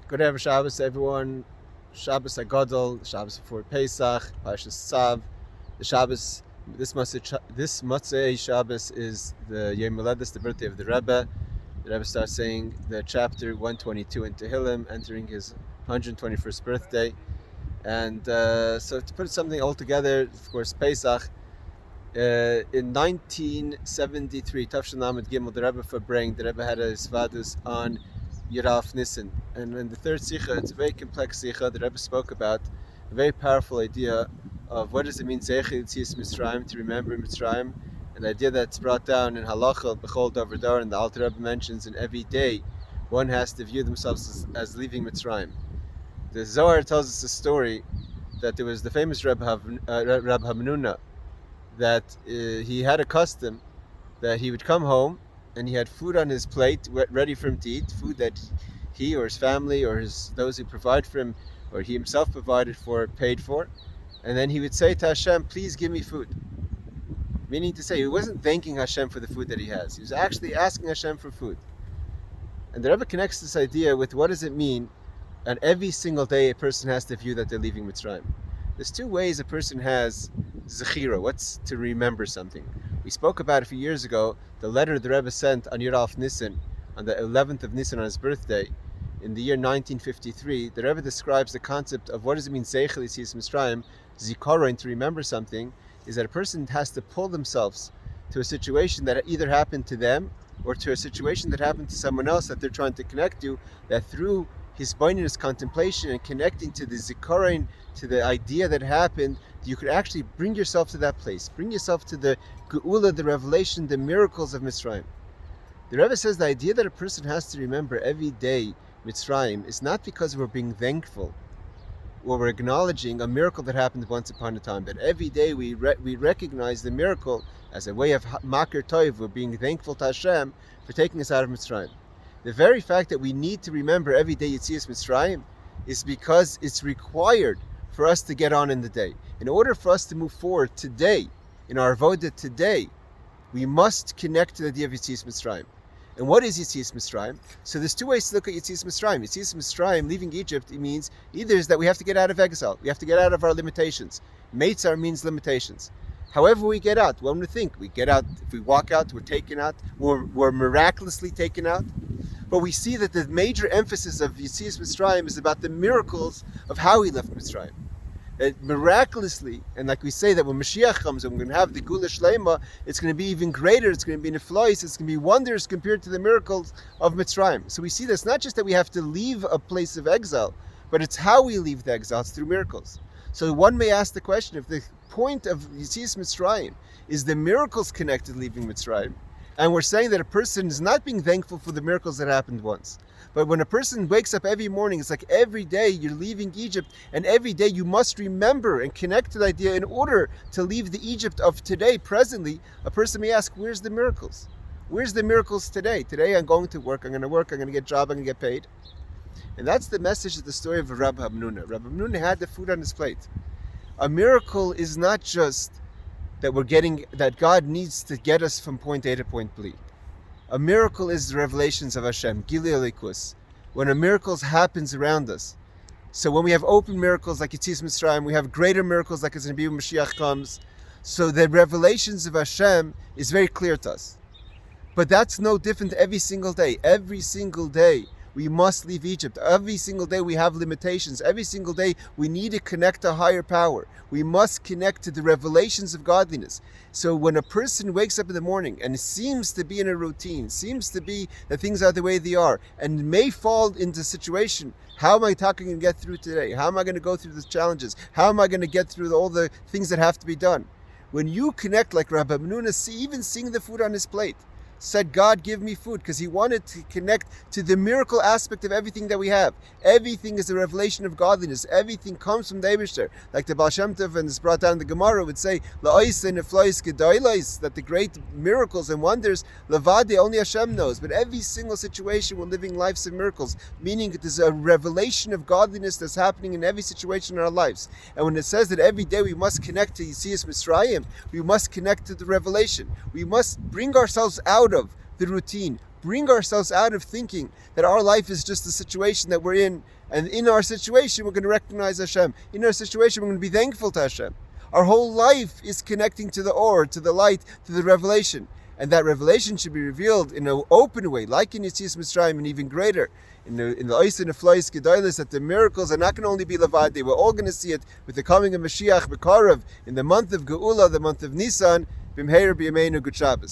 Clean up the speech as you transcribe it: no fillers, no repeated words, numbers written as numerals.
Good Erev Shabbos, everyone. Shabbos Agadol, Shabbos before Pesach, Parshas Tzav. The Shabbos, this Motzei Shabbos is the Yom Haledes, the birthday of the Rebbe. The Rebbe starts saying the chapter 122 in Tehillim, entering his 121st birthday. And so to put something all together, of course, Pesach. In 1973, Tafshin Lamed Gimel, the Rebbe Farbring, the Rebbe had a Svadus on Yeraf Nissen. And in the third Sikha, it's a very complex Sikha, the Rebbe spoke about a very powerful idea of what does it mean, Zeichel Yitzias Mitzrayim, to remember Mitzrayim, and the idea that's brought down in Halacha, Bechol Davar Dar, and the Alter Rebbe mentions in every day, one has to view themselves as leaving Mitzrayim. The Zohar tells us a story that there was the famous Reb Hamnuna, that he had a custom that he would come home and he had food on his plate ready for him to eat, food that he or his family or those who provide for him or he himself provided for, paid for, and then he would say to Hashem, please give me food. Meaning to say, he wasn't thanking Hashem for the food that he has, he was actually asking Hashem for food. And the Rebbe connects this idea with what does it mean, and every single day a person has to view that they're leaving Mitzrayim. There's two ways a person has zechira, what's to remember something. We spoke about a few years ago, the letter the Rebbe sent on Yeraf Nissen, on the 11th of Nissen on his birthday, in the year 1953. The Rebbe describes the concept of what does it mean, Zeichel Yitzias Mitzrayim, zikaron, to remember something, is that a person has to pull themselves to a situation that either happened to them or to a situation that happened to someone else that they're trying to connect to, that through his bindiness contemplation and connecting to the zikaron, to the idea that happened, you could actually bring yourself to that place, bring yourself to the geula, the revelation, the miracles of Mitzrayim. The Rebbe says the idea that a person has to remember every day Mitzrayim is not because we're being thankful or we're acknowledging a miracle that happened once upon a time, but every day we recognize the miracle as a way of makir tov, we're being thankful to Hashem for taking us out of Mitzrayim. The very fact that we need to remember every day Yitzias Mitzrayim is because it's required for us to get on in the day. In order for us to move forward today, in our avodah today, we must connect to the idea of Yitzias Mitzrayim. And what is Yitzias Mitzrayim? So there's two ways to look at Yitzias Mitzrayim. Yitzias Mitzrayim, leaving Egypt, it means either is that we have to get out of exile, we have to get out of our limitations. Meitzar means limitations. However we get out, when we think, we get out, if we walk out, we're taken out, we're miraculously taken out. But we see that the major emphasis of Yitzias Mitzrayim is about the miracles of how he left Mitzrayim. That miraculously, and like we say that when Mashiach comes and we're going to have the Gula Shleima, it's going to be even greater, it's going to be neflois, it's going to be wonders compared to the miracles of Mitzrayim. So we see this not just that we have to leave a place of exile, but it's how we leave the exile, it's through miracles. So one may ask the question, if the point of Yitzias Mitzrayim is the miracles connected to leaving Mitzrayim, and we're saying that a person is not being thankful for the miracles that happened once. But when a person wakes up every morning, it's like every day you're leaving Egypt, and every day you must remember and connect to the idea in order to leave the Egypt of today, presently. A person may ask, where's the miracles? Where's the miracles today? Today I'm going to work, I'm going to get a job, I'm going to get paid. And that's the message of the story of Rabbi Hamnuna. Rabbi Hamnuna had the food on his plate. A miracle is not just that God needs to get us from point A to point B. A miracle is the revelations of Hashem, Gili Elikus, when a miracle happens around us. So when we have open miracles like Yitzias Mitzrayim, we have greater miracles like it's going to be when Mashiach comes. So the revelations of Hashem is very clear to us. But that's no different every single day. Every single day we must leave Egypt. Every single day we have limitations. Every single day we need to connect to higher power. We must connect to the revelations of godliness. So when a person wakes up in the morning and seems to be in a routine, seems to be that things are the way they are, and may fall into a situation, how am I going to get through today? How am I going to go through the challenges? How am I going to get through all the things that have to be done? When you connect like Rabbi Hamnuna, even seeing the food on his plate, said, God, give me food, because he wanted to connect to the miracle aspect of everything that we have. Everything is a revelation of godliness. Everything comes from the Eibishter. Like the Baal Shem Tov, and it's brought down in the Gemara, would say, that the great miracles and wonders, Levade, only Hashem knows. But every single situation we're living lives of miracles, meaning that there's a revelation of godliness that's happening in every situation in our lives. And when it says that every day we must connect to Yitzias Mitzrayim, we must connect to the revelation. We must bring ourselves out of the routine, bring ourselves out of thinking that our life is just the situation that we're in, and in our situation we're going to recognize Hashem. In our situation we're going to be thankful to Hashem. Our whole life is connecting to the Or, to the light, to the revelation. And that revelation should be revealed in an open way, like in Yetzias Mitzrayim, and even greater. In the Ois and the Flois Gedolos, that the miracles are not going to only be levad, they we're all going to see it with the coming of Mashiach B'Karav in the month of Geula, the month of Nisan. B'mheir b'yameinu Good Shabbos.